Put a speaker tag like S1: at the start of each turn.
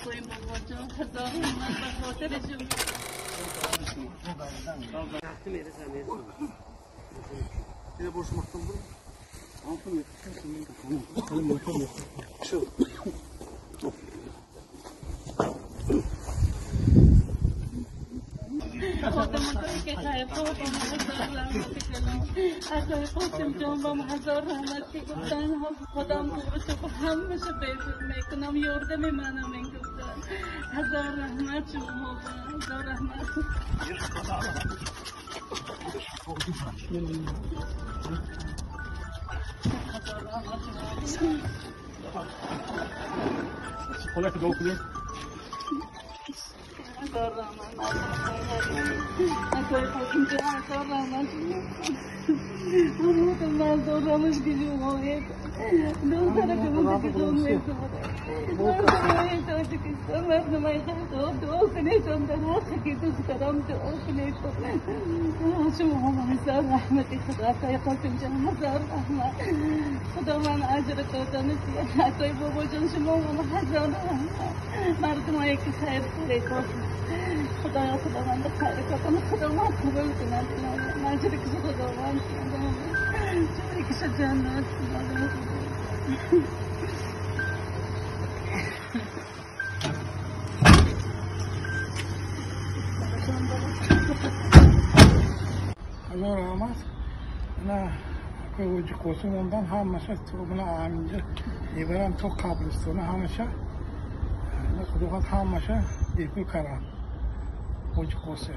S1: کوئی بابا هزار من به خاطرشون
S2: یه برش مختم برو آنفر شو
S1: خودمون که خیلی خوب اگر خودم جان با هزار رحمتی گفتن خودم تو همیشه بهتر میکنم یاردم منم میگفتن هزار رحمت شما هزار رحمت
S2: خلاص دو کنی
S1: هزار رحمت اگر خودم جان هزار رحمت Anladım ben zorlamış gücüm olaydı. Dostlara kımıldı kızım mevzuları. Ben çocuk istemezdim ayakta. O kıneşon da nasıl ki tutarım da o kıneşon. Şu Muhammed rahmeti Kudaka yakaltım canım hazar rahmet. Kudaman acırı kodanız ya. Koy babacığım şu Muhammed hazar rahmet. Mardum ayakta sayır kare kosun. Kudaya kudaman da kare kosun. Kudaman kabul kınar. Acırı kızı kudaman. Çok güzel canlar.
S2: Allah rahmet. Ne koyucu kosun ondan hamasha tuğbuna amince İbrahim çok kabristonu hamasha ne kudukat hamasha dipul karam koyucu kosun.